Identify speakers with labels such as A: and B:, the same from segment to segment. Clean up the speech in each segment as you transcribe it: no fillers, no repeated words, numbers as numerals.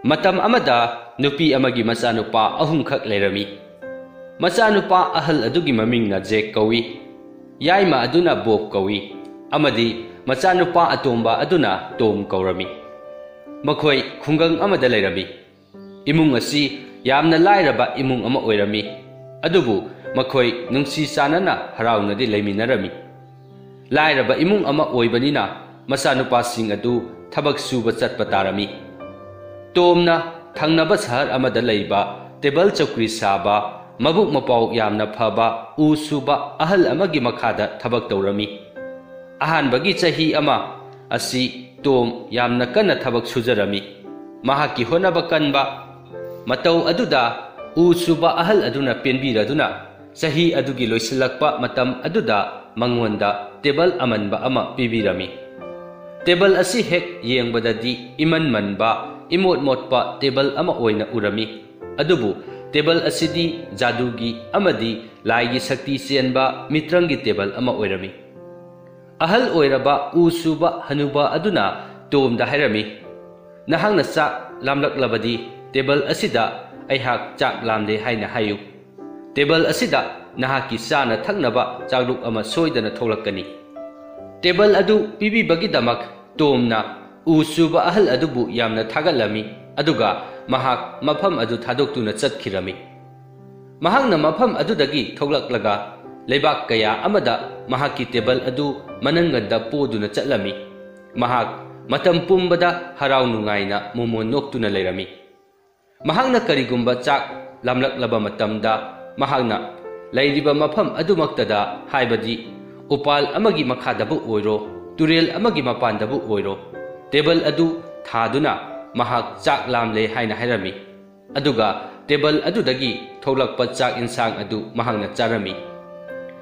A: Matam amada nupi amagi machanupa ahumkhak leirami. Machanupa ahal adugi mamingna Jack kawi, yaima aduna Bob kawi, amadi machanupa atomba aduna Tom kaurami. Makhoi khungang amada leirami. Imung asi yamna lairaba imung ama oirami. Adubu makhoi nungsi sanana haraunadi leiminarami. Lairaba imung ama oibanina machanupasing adu thabak suba chatpa tarami. Tomna thangnaba sahar amada leiba table chokri saba mabuk mapau yamna phaba u suba ahal amagi makhada thabak taurami. Ahanbagi chahi ama asi Tom yamna kana thabak sujarami. Mahaki honaba kanba matau aduda u suba ahal aduna penbiraduna chahi adugi loisilakpa matam aduda mangonda table amanba ama pibirami. Table asi hek yengbadadi iman manba imot motpa table ama oina urami. Adubu table asidi jadugi amadi laigi sakti senba mitrangi table ama oirami. Ahal oiraba usuba hanuba aduna Tomda hairami. Nahangna chak lamlaklabadi table asida aihak chak lamde haina hayu. Table asida nahaki sana thagnaba chakluk ama soidana tholakani. Table adu pibi bagi damak Tomna usuba ahal adubu yamna thagalami aduga mahak mafam adu thadoktuna chatkirami. Mahangna mafam adudagi tholaklaga leibak kaya amada mahaki table adu mananganda poduna chatlami. Mahak matam pumbada harau nungaina mumon noktuna leirami. Mahangna karigumba chak lamlaklaba matamda mahangna leiriba mafam adumaktada haibadi upal amagi makhadabu oiro turel amagi mapandabu oiro table adu thaduna mahak chak lamle haina hairami. Aduga table adudagi tholakpa chak insang adu mahangna charami.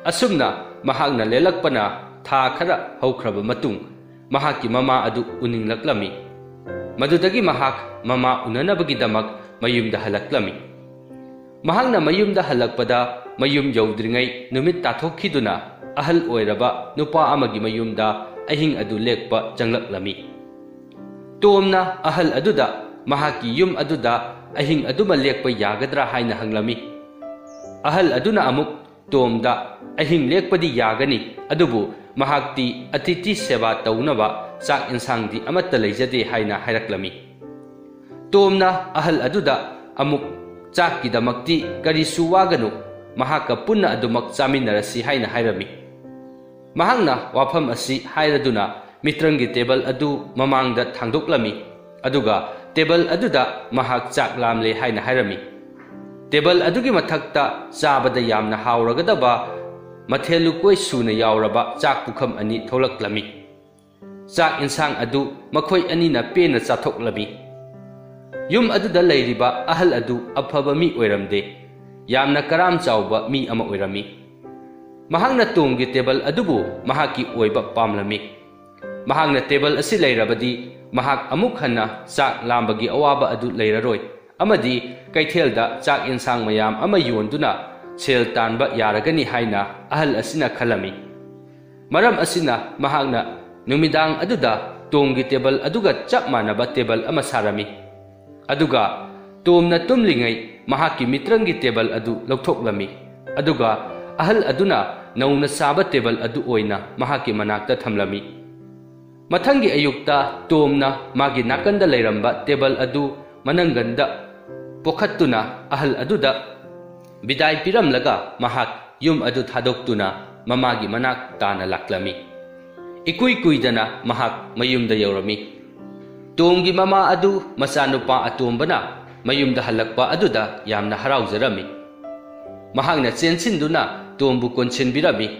A: Asumna mahangna lelakpana tha khara haukraba matung mahaki mama adu uninglaklami. Madudagi mahak mama unanabagi damak mayumda halaklami. Mahangna mayumda halakpada mayum yaudringai numit tathokiduna ahal oiraba nupa amagi mayumda ahing adu lekpa janglaklami. Tomna ahal aduda mahaki yum aduda ahing aduma lekpa yagadra haina hanglami. Ahal aduna amuk Tomda ahing lekpadi yagani adubu mahakti atiti seba taunaba chak insangdi amatta leijade haina hairaklami. Tomna ahal aduda amuk chak kidamakti kari suwaganu mahaka punna adumak chaminarasi haina hairami. Mahangna wafam asi hairaduna mitrangi table adu mamangda thangdoklami aduga table aduda mahak chak lamle haina hairami. Table adugi mathakta chabada yamna hauragadaba mathelu koi suna yauraba chak pukham ani tholaklami. Chak insang adu makhoi ani na pena chathoklami. Yum aduda leiriba ahal adu afaba mi oiramde yamna karam chawba mi ama oirami. Mahangna Tomgi table adubu mahaki oiba pamlami. Mahangna table asi leirabadi mahak amuk hanna chak lambagi awaba adu leiraroi amadi kaithelda chak insang mayam ama yonduna sel tanba yaragani haina ahal asina khalami. Maram asina mahangna numidang aduda Tomgi table aduga chap manaba table ama sarami. Aduga Tomna tumlingai mahaki mitrangi table adu loktoklami. Aduga ahal aduna nauna saba table adu oina mahaki manakta thamlami. Mathangi ayukta Tomna magi nakanda leiramba table adu mananganda pokhattuna ahal aduda bidai piramlaga mahak yum adu thadoktuna mamagi manak tana laklami. Ikui kuidana mahak mayumda yaurami. Tomgi mama adu machanupa atombana mayumda halakpa aduda yamna haraujarami. Mahakna chensinduna Tombu konsinbirami.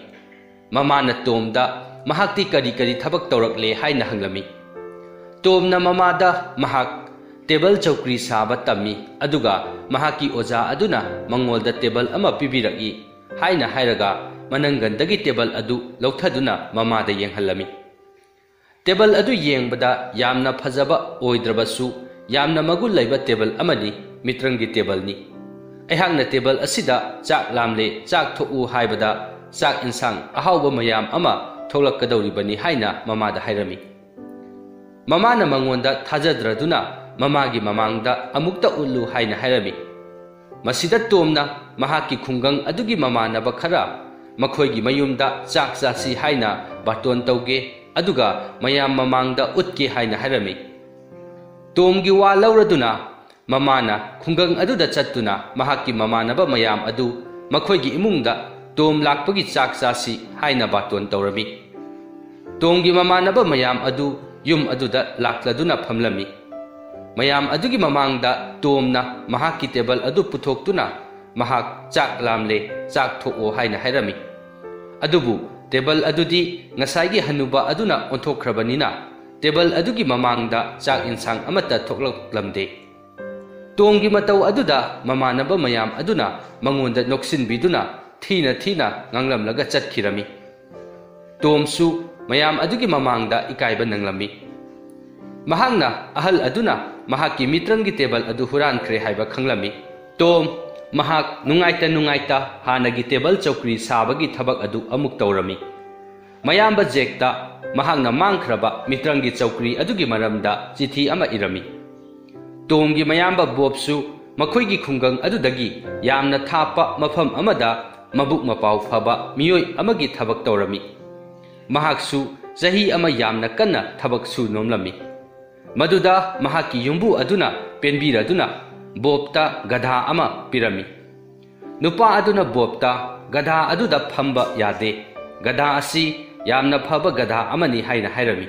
A: Mamana Tomda mahakti kari kari thabak taurakle haina hanglami. Tomna mamada mahak table chokri saba tami aduga mahaki oja aduna mangolda table ama pibiraki haina hairaga manangandagi table adu lauthaduna mamada yenghalami. Table adu yengbada yamna phajaba oidrabasu yamna magul laiba table amani mitrangi table ni. Aihakna table asida chak lamle chak thoku haibada chak insang ahawba mayam ama tholakadawribani haina mamada hairami. Mamana mangonda thajadraduna mamagi mamangda amukta ullu haina hairami. Masida Tomna mahaki khungang adugi mamanaba khara makhoigi mayumda chak chasi haina baton tauge aduga mayam mamangda utke haina hairami. Tomgi wa lauraduna mamana khungang aduda chattuna mahaki mamanaba mayam adu makhoigi imungda Tom lakpagi chak chasi haina baton taurami. Tomgi mamanaba mayam adu yum aduda lakladuna phamlami. Mayam adugi mamangda Tomna mahaki table adu puthokuna mahak chak lamle chak thoko haina hairami. Adubu table adudi ngasai hanuba aduna onthokrabanina table adugi mamangda chak insang amata thokloklamde. Tomgi matau aduda mamanaba mayam aduna mangonda noksinbiduna thina nganglamlaga chatkirami. Tomsu mayam adugi mamangda ikaiba nanglami. Mahangna ahal aduna mahaki mitrangi table adu huran kre haiba khanglami. Tom mahak nungaita hanagi table chokri sabagi thabak adu amuk taurami. Mayamba jekta mahangna mangkhraba mitrangi chokri adugi maramda chithi ama irami. Tomgi mayamba bobsu makhoigi khungang adudagi yamna thapa mafam amada mabuk mapau phaba miyoi amagi thabak taurami. Mahaksu zahi ama yamna kanna thabak su nomlami. Maduda mahaki yumbu aduna penbira aduna bobta gadha ama pirami. Nupa aduna bobta gadha aduda phamba yade. Gadha asi yamna phaba gadha amani haina hairami.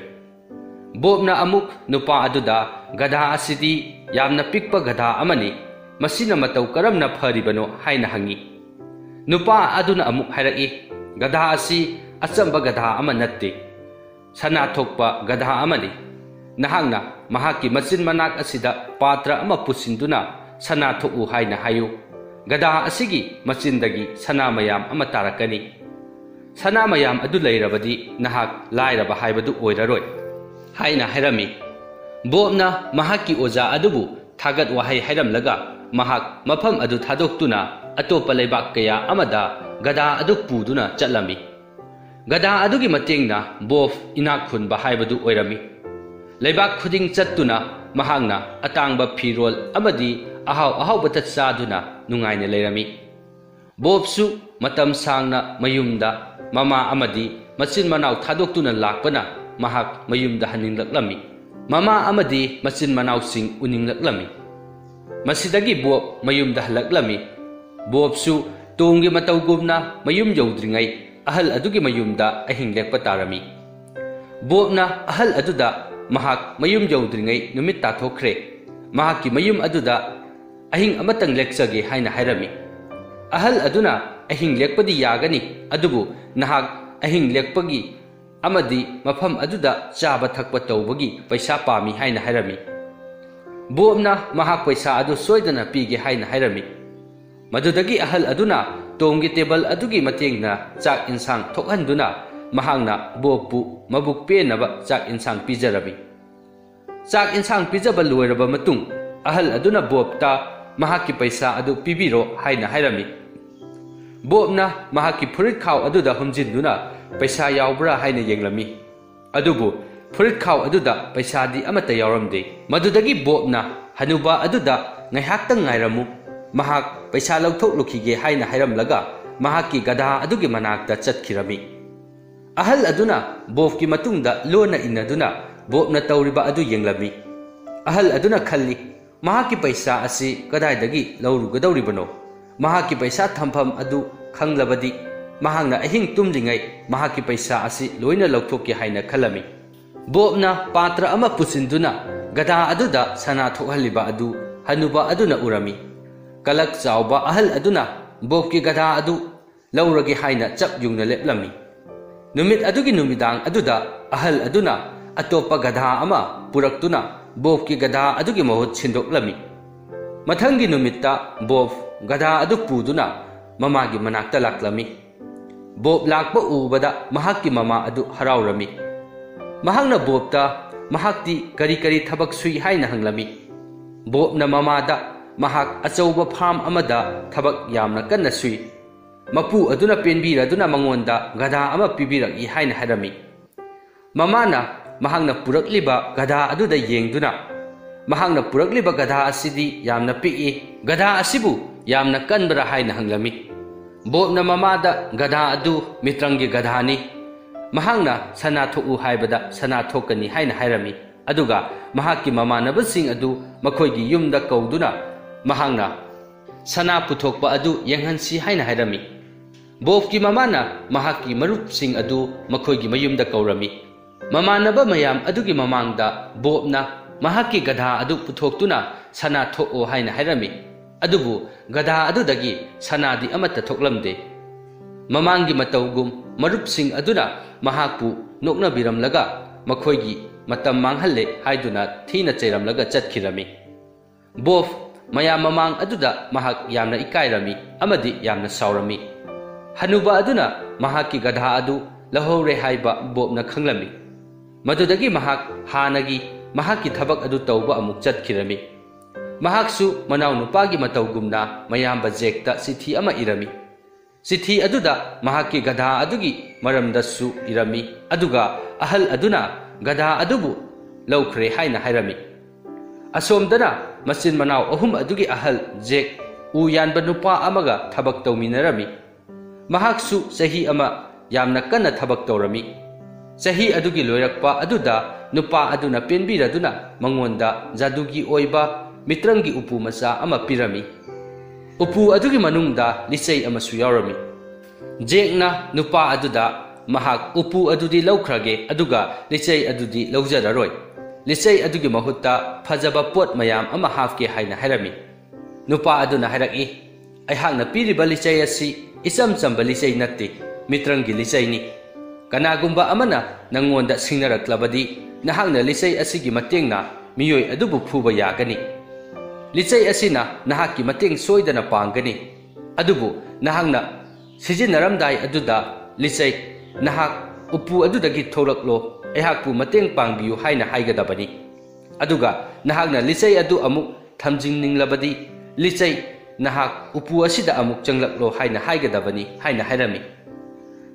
A: Bobna amuk nupa aduda gadha asidi yamna pikpa gadha amani masina matau karamna pharibano haina hangi. Nupa aduna amuk hairaki gadha asi achamba gadha ama natte. Sana thokpa gadha amani. Nahangna mahaki machin manak asida patra ama pusinduna sana thoku haina hayu. Gadha asigi machindagi sana mayam ama tarakani. Sana mayam adu lairabadi nahak lairaba haibadu oiraroi haina hairami. Bobna mahaki oja adubu thagat wahai hairamlaga mahak mafam adu thadoktuna atopa leibak kaya amada gadha adu puduna chatlami. Gadha adugi matengna bof inak khunba haibadu oirami. Leibak khuding chattuna mahangna atangba phirol amadi ahau batat saduna nungaina leirami. Bobsu matam sangna mayumda mama amadi machin manau thadoktuna lakpana mahak mayumda haninlaklami. Mama amadi machin manau sing uninlaklami. Masidagi bob mayumda halaklami. Bobsu tunggi matawgumna mayum yawdringai ahal adugi mayumda ahing lekpa tarami. Bobna ahal aduda mahak mayum yawdringai numit tathokre. Mahaki mayum aduda ahing amatang leksage haina hairami. Ahal aduna ahing lekpadi yagani adubu nahak ahing lekpagi amadi mafam aduda chaba thakpa tawbagi paisa pami haina hairami. Bobna mahak paisa adu soidana pige haina hairami. Madudagi ahal aduna tomgi table adugi matengna chak insang thokhanduna mahangna bobpu mabuk penaba chak insang pijarabi. Chak insang pijaba loiraba matung ahal aduna bobta mahaki paisa adu pibiro haina hairami. Bobna mahaki phurit khaw aduda humjinduna paisa yaubra haina yenglami. Adubu phurit khaw aduda paisa di amata yauramde. Madudagi bobna hanuba aduda ngaihaktang ngairamu mahak paisa lauthok lukhige haina hairamlaga mahaki gadha adugi manakta chatkirami. Ahal aduna bobki matungda lona innaduna bobna tawriba adu yenglami. Ahal aduna khalli mahaki paisa asi kadaidagi laurugadawribano. Mahaki paisa thampham adu khanglabadi mahangna ahing tumlingai mahaki paisa asi loina lauthokki haina khalami. Bobna patra ama pusinduna gadha aduda sana thokhalliba adu hanuba aduna urami. Kalak chawba ahal aduna bobki gadha adu lauragi haina chap yungna leplami. Numit adugi numidang aduda ahal aduna atopa gadha ama puraktuna bobki gadha adugi mahut sindoklami. Mathangi numitta bob gadha adu puduna mamagi manakta laklami. Bob lakpa ubada mahaki mama adu haraurami. Mahangna bobta mahakti kari thabak sui haina hanglami. Bobna mamada mahak achauba farm amada thabak yamna kanna sui. Mapu aduna penbira aduna mangonda gadha ama pibirak I haina harami. Mamana mahangna purakliba gadha aduda yengduna mahangna purakliba gadha asidi yamna pi'i gadha asibu yamna kanbra haina hanglami bobna mamada gadha adu mitrangi gadhani mahangna sana thoku haibada sana thokani haina hairami aduga mahakki mamanabasing adu makhoigi yumda kauduna mahangna sana puthokpa adu yenghansi haina hairami bobki mamana mahakki marupsing adu makhoigi mayumda kaurami mamanaba mayam adugi mamangda bobna mahakki gadha adu puthoktuna sana thoko haina hairami adubu gadha adudagi sanadi amata thoklamde mamangi matawgum marupsing aduna mahakpu nokna biramlaga makhoigi matam manghalle haiduna thina cheiramlaga chatkhirami bof mayam mamang aduda mahak yamna ikairami amadi yamna saurami hanuba aduna mahakki gadha adu lahore haiba bobna khanglami madudagi mahak hanagi mahakki thabak adu tawba amuk chatkhirami mahaksu manaw nupagi matawgumna mayamba jekta sithi ama irami sithi aduda mahakki gadha adugi maramdasu irami aduga ahal aduna gadha adubu lawkhre haina hairami asomdana masin manaw ahum adugi ahal jek u yanba nupa amaga thabak tawminarami mahaksu sahi ama yamna kanna thabak tawrami sahi adugi loirakpa aduda nupa aduna penbiraduna mangonda jadugi oiba mitrangi upu masa ama pirami upu adugi manungda lisei amasu yaurami jekna nupa aduda mahak upu adudi lawkhrage aduga lisei adudi lawjararoi lisei adugi mahutta phajaba pot mayam ama hafke haina hairami nupa aduna hairaki aihakna piriba lisei asi isam chamba lisei natte mitrangi lisei ni kanagumba amana nangonda singnaraklabadi nahakna lisei asigi matengna miyoi adubu phuba yagani lisei asina nahakki mateng soidana pangani adubu nahakna sijinaramdai aduda lisei nahak upu adudagi tholaklo ehakpu mateng pangbiyu haina haigadabani aduga nahakna lisei adu amuk thamjingninglabadi lisei nahak upu asida amuk changlaklo haina haigadabani haina hairami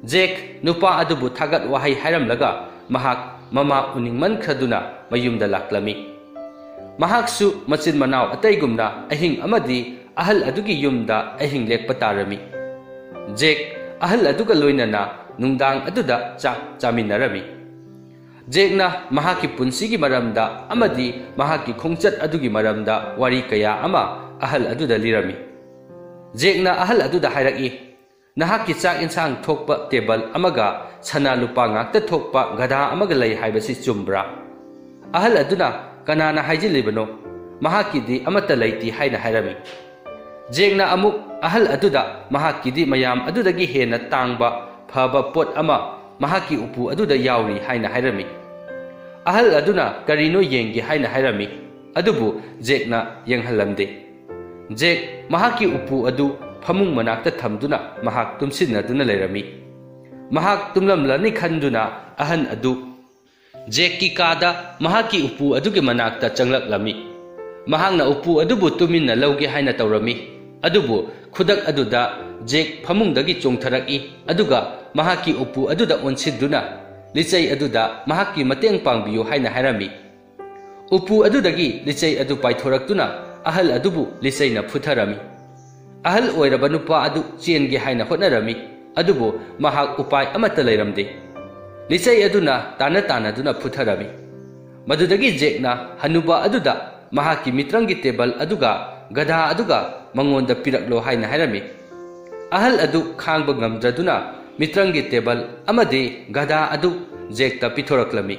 A: jek nupa adubu thagat wahai hairamlaga mahak mama uningman khaduna mayumda laklami mahaksu machin manaw ataigumna ahing amadi ahal adugi yumda ahing lekpa tarami jek ahal aduga loinana nungdang aduda chak chaminarami jekna mahaki punsigi maramda amadi mahaki khongchat adugi maramda wari kaya ama ahal aduda lirami jekna ahal aduda hairaki nahaki chak insang thokpa table amaga sana lupa ngakta thokpa gadha amaga lei haibasi chumbra ahal aduna kanana haijilibano mahakidi amata leiti haina hairami jekna amuk ahal aduda mahakidi mayam adudagi hena tangba phaba pot ama mahaki upu aduda yauri haina hairami ahal aduna karino yengi haina hairami adubu jekna yenghalamde jek mahaki upu adu phamung manakta thamduna mahak tumsinaduna leirami mahak tumlamlani khanduna ahan adu jekki kada mahaki upu adugi manakta changlaklami mahangna upu adubu tuminna lawge haina tawrami adubu khudak aduda jek phamungdagi chongtharaki aduga mahaki upu aduda onsiduna licei aduda mahaki mateng pangbiyu haina hairami upu adudagi licei adu paithoraktuna ahal adubu liceina phutharami ahal oiraba nupa adu chengi haina hotnarami adubu mahak upai amata leiramde licei aduna tana duna phutharami madudagi jekna hanuba aduda mahaki mitrangi table aduga gadha aduga mangonda piraklo haina hairami ahal adu khangba ngamdraduna mitrangi table amadi gadha adu jekta pithoraklami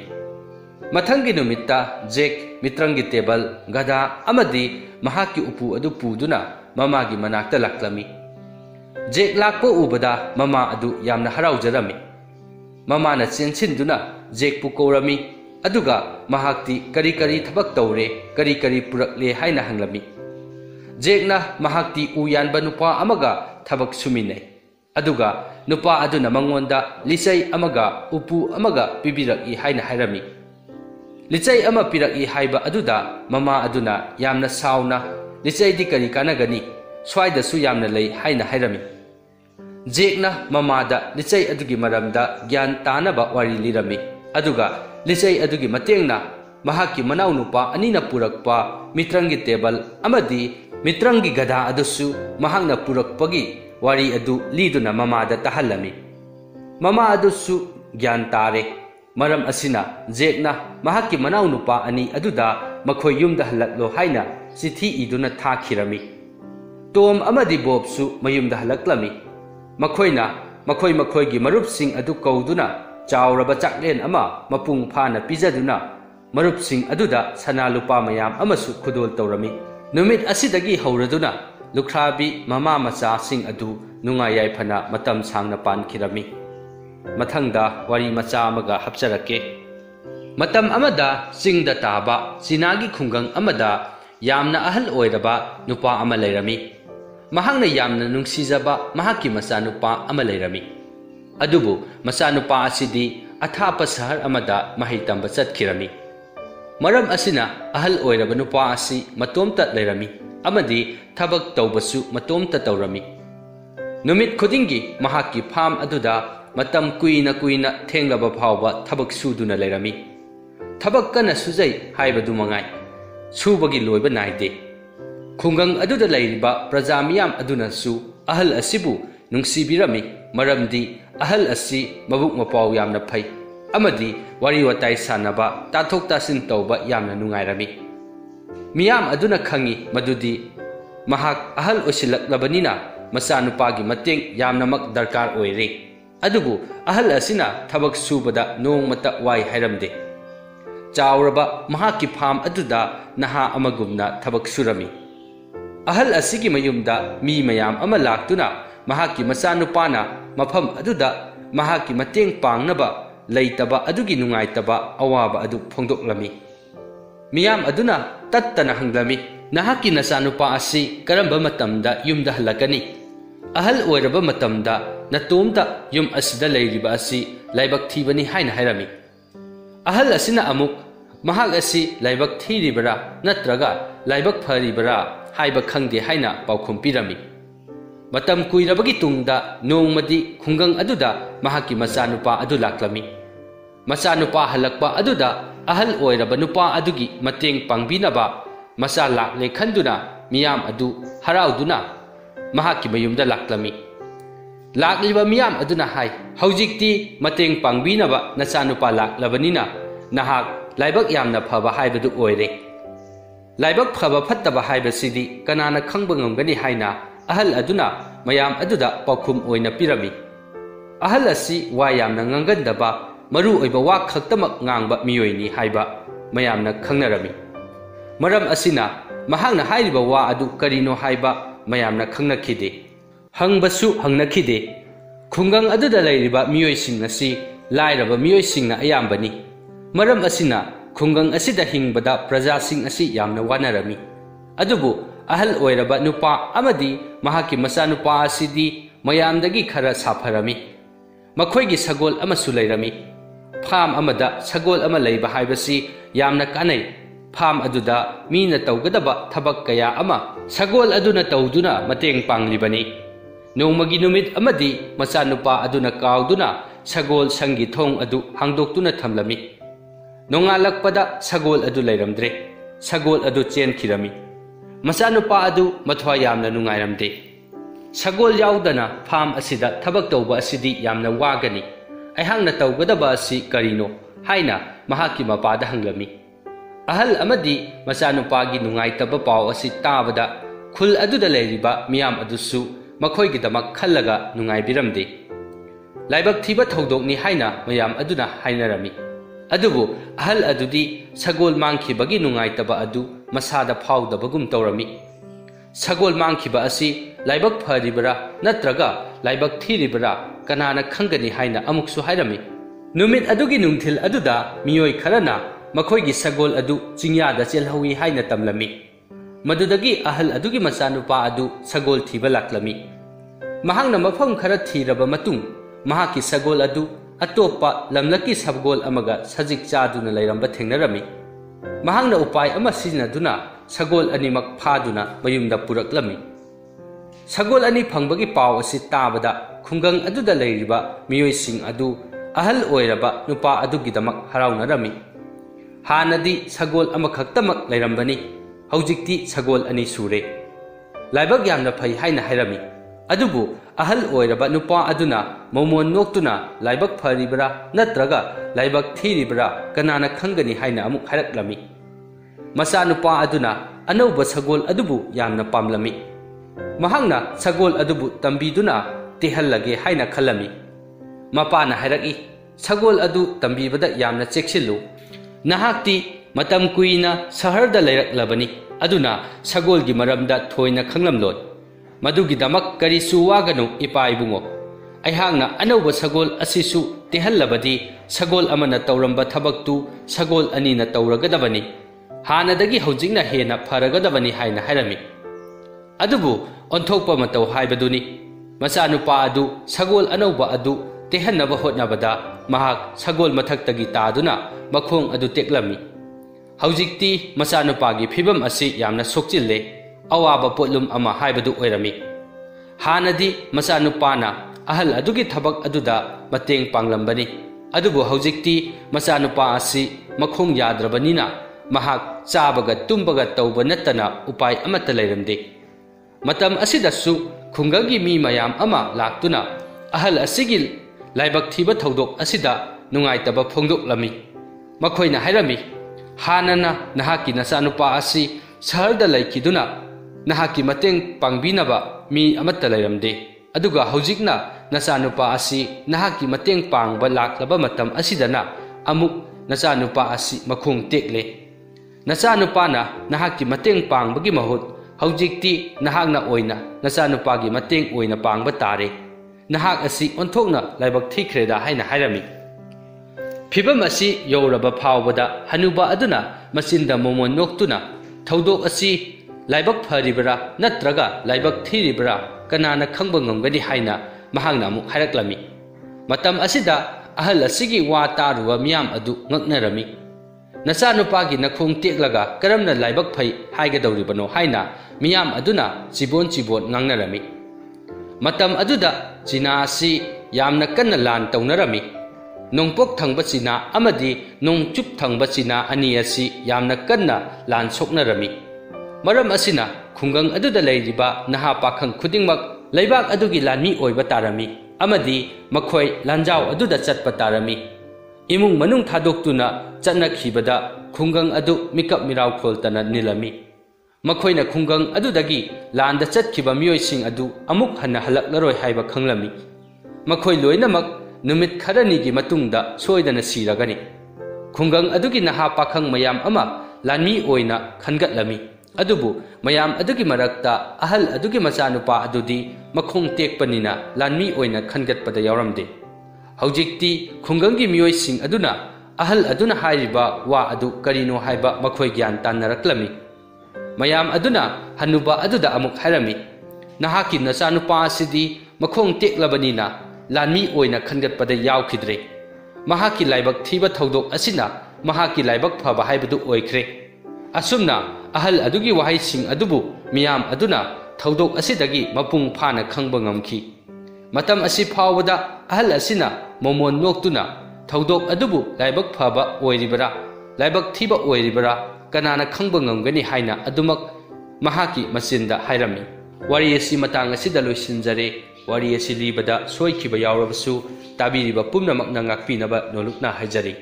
A: mathangi numitta jek mitrangi table gadha amadi mahaki upu adu puduna mamagi manakta laklami jek lakpo ubada mama adu yamna haraujarami mama na chenchinduna jek pu korami aduga mahakti kari kari thabak tawre kari purakle haina hanglami jekna mahakti uyanba nupa amaga thabak suminai aduga nupa aduna mangonda licei amaga upu amaga pibiraki haina hairami licei ama piraki haiba aduda mama aduna yamna sauna licei di kari kanagani swaida su yamna lei haina hairami jekna mamada licei adugi maramda gyan tanaba wari lirami aduga licei adugi matengna mahakki manau nupa anina purakpa mitrangi table amadi mitrangi gada adusu mahakna purakpagi wari adu liduna mamada tahallami. Mama adusu gyan tare maram asina jekna mahakki manau nupa ani aduda makhoi yumda halaklo haina sithi iduna thakirami. Tom amadi bobsu mayumda halaklami. Makhoi gi marup sing adu kauduna chawraba chaklen ama mapung phana pijaduna marup sing aduda sana lupa mayam amasu khudol tawrami. Numit asidagi hauraduna lukhrabi mama macha sing adu nunga yaifana matam sangna pankirami. Mathangda wari macha amaga hapcharake. Matam amada singda taba sinagi khungang amada yamna ahal oiraba nupa ama leirami. Mahangna yamna nungsijaba mahaki macha nupa ama leirami. Adubu macha nupa asidi athapa sahar amada mahai tamba chatkirami. Maram asina ahal oiraba nupa asi matomta leirami amadi thabak tawbasu matomta tawrami. Numit khudingi mahaki pham aduda matam kuina thenglaba phawba thabak suduna leirami. Thabak kana sujai haibadu mangai subagi loiba naide. Khungang aduda leiriba praja miyam aduna su ahal asibu nungsibirami maramdi ahal asi mabuk mapaw yamna phai amadi wari watai sanaba tathok tasin tawba yamna nungairami. Miyam aduna khangi madudi mahak ahal osilaklabanina macha nupagi mateng yamnamak darkar oire. Adubu ahal asina thabak subada nongmata wai hairamde. Chawraba mahaki pham aduda naha amagumna thabak surami. Ahal asigi mayumda mi mayam ama laktuna mahaki macha nupana mafam aduda mahaki mateng pangnaba leitaba adugi nungaitaba awaba adu phongdoklami. Miyam aduna tattana hanglami nahaki nacha nupa asi karamba matamda yumda halakani. Ahal oiraba matamda natomta yum asida leiriba asi laibak thibani haina hairami. Ahal asina amuk mahak asi laibak thiribara natraga laibak pharibara haiba khangde haina paukhum pirami. Matam kuirabagi tungda nongmadi khungang aduda mahaki macha nupa adu laklami. Macha nupa halakpa aduda ahal oiraba nupa adugi mateng pangbinaba macha lakle khanduna miyam adu harauduna mahaki mayumda laklami. Lakliba miyam aduna hai haujikti mateng pangbinaba nacha nupa laklabanina nahak laibak yamna phaba haibadu oire. Laibak phaba phattaba haibasidi kanana khangba ngamgani haina ahal aduna mayam aduda paukhum oina pirami. Ahal asi wa yamna ngangandaba maru oiba wa khaktamak ngangba miyoini haiba mayamna khangnarami. Maram asina mahangna hairiba wa adu karino haiba mayamna khangnakhide. Hangbasu hangnakhide. Khungang aduda leiriba miyoising asi lairaba miyoisingna ayambani. Maram asina khungang asida hingbada prajasing asi yamna wanarami. Adubu ahal oiraba nupa amadi mahaki macha nupa asidi mayamdagi khara sapharami. Makhoigi sagol amasu leirami. Pham amada sagol ama leiba haibasi yamna kanai. Pham aduda mina tawgadaba thabak kaya ama sagol aduna tawduna mateng panglibani. Nongmagi numit amadi macha nupa aduna kauduna sagol sangi thong adu hangdoktuna thamlami. Nongalakpada sagol adu leiramdre. Sagol adu chenkirami. Macha nupa adu mathwa yamna nungairamde. Sagol yaudana pham asida thabak tawba asidi yamna wagani. Aihangna tawgadaba asi karino haina mahaki mapada hanglami. Ahal amadi macha nupagi nungaitaba paw asi tabada khul aduda leiriba miyam adusu makhoigi damak khallaga nungaibiramde. Laibak thiba thodokni haina mayam aduna hainarami. Adubu ahal adudi sagol mangkhibagi nungaitaba adu masada phawdabagum tawrami. Sagol mangkhiba asi laibak pharibara natraga laibak thiribara kanana khangani haina amuksu hairami. Numit adugi nungthil aduda miyoi kharana makhoigi sagol adu chingyada chelhawi haina tamlami. Madudagi ahal adugi macha nupa adu sagol thiba laklami. Mahangna mafam khara thiraba matung mahaki sagol adu atopa lamlaki sabgol amaga sajik chaduna leiramba thengnarami. Mahangna upai ama sijinaduna sagol animak phaduna mayumda puraklami. Sagol ani phangbagi paw asi tabada khungang aduda leiriba miyoising adu ahal oiraba nupa adugidamak haraunarami. Hanadi sagol amakaktamak lairambani, haujikti sagol ani sure. Laibak yamna phai haina hairami. Adubu ahal oiraba nupa aduna momon noktuna laibak pharibra natraga laibak thiribra kanana khangani haina amuk haraklami. Masa nupa aduna anauba sagol adubu yamna pamlami. Mahangna sagol adubu tambiduna tehallage haina khalami. Mapana hairaki sagol adu tambibada yamna cheksillu. Nahakti matam kuina saharda lairaklabani aduna sagol gi maramda thoina khanglamlot. Madugi damak kari suwaganu ipa ibungo. Aihangna anauba sagol asisu tehallabadi sagol amana tauramba thabaktu sagol anina tauragadabani. Hanadagi haujingna hena pharagadabani haina hairami. Adubu onthokpa matau haibaduni. Masanupa adu sagol anauba adu tehannaba hotnabada mahak sagol mathaktagi taaduna makhong adu teklami. Haujikti masanupagi phibam asi yamna sokchille. Awaba potlum ama haibadu oirami. Hanadi masanupana ahal adugi thabak aduda mateng panglambani. Adubu haujikti masanupa asi makhong yadrabanina mahak chabaga tumbaga tauba nattana upai amata lairamde. Matam asidasu khungagi mi mayam ama laktuna ahal asigil laibak thiba thodok asida nungaitaba phongdoklami. Makhoina hairami hanana nahaki nasanupa asi saharda laikiduna nahaki mateng pangbinaba mi amata lairamde. Aduga haujikna nasanupa asi nahaki mateng pangba laklaba matam asidana amuk nasanupa asi makhong tekle. Nasanupana nahaki mateng pangbagi mahut haujikti nahakna oina nasanupagi mateng oina pangba tare. Nahak asi onthokna laibak thikreda haina hairami. Phibam asi yoraba phawbada hanuba aduna masinda momon noktuna thodok asi laibak pharibra natraga laibak thiribra kanana khangba ngamgani haina mahangna amuk haraklami. Matam asida ahal asigi wa taruwa miyam adu ngaknarami. Nasanupagi nakhong teklaga karamna laibak phai haigadawribano haina miyam aduna chibon ngangnarami. Matam aduda china asi yamna kanna lan tawnarami. Nongpok thangba china amadi nongchup thangba china ani asi yamna kanna lan soknarami. Maram asina khungang aduda leiriba naha pakhang khudingmak laibak adugi lanmi oiba tarami amadi makhoi lanjau aduda chatpa tarami. Imung manung thadoktuna chatnakhibada khungang adu mikap mirau kholtana nilami. Makhoina khungang adudagi landa chatkhiba mioising adu amuk hanna halaklaroi haiba khanglami. Makhoi loinamak numit kharani gi matungda soidana siragani. Khungang adugi naha pakhang mayam ama lanmi oina khangatlami. Adubu mayam adugi marakta ahal adugi masanupa adudi makhong tekpanina lanmi oina khangatpada yawramde. Haujikti khungangi mioising aduna ahal aduna haiba wa adu karino haiba makhoi gyan tanaraklami. Mayam aduna hanuba aduda amuk hairami. Nahaki nasanupa asidi makhong teklabanina lanmi oina khangatpada yawkhidre. Mahaki laibak thiba thodok asina mahaki laibak phaba haibadu oikhre. Asumna ahal adugi wahaising adubu miyam aduna thodok asidagi mapung phana khangba ngamki. Matam asi phawada ahal asina momon noktuna thodok adubu laibak phaba oiribara laibak thiba oiribara kanana khangba ngamgani haina adumak mahaki masinda hairami. Wari asi matang asida loisinjare. Wari asi libada soikhiba yawrabasu tabiriba pumnamakna ngakpinaba nolukna haijari.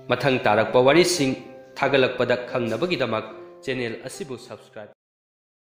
A: Mathang tarakpa wari sing thagalakpada khangnabagi damak channel asibu subscribe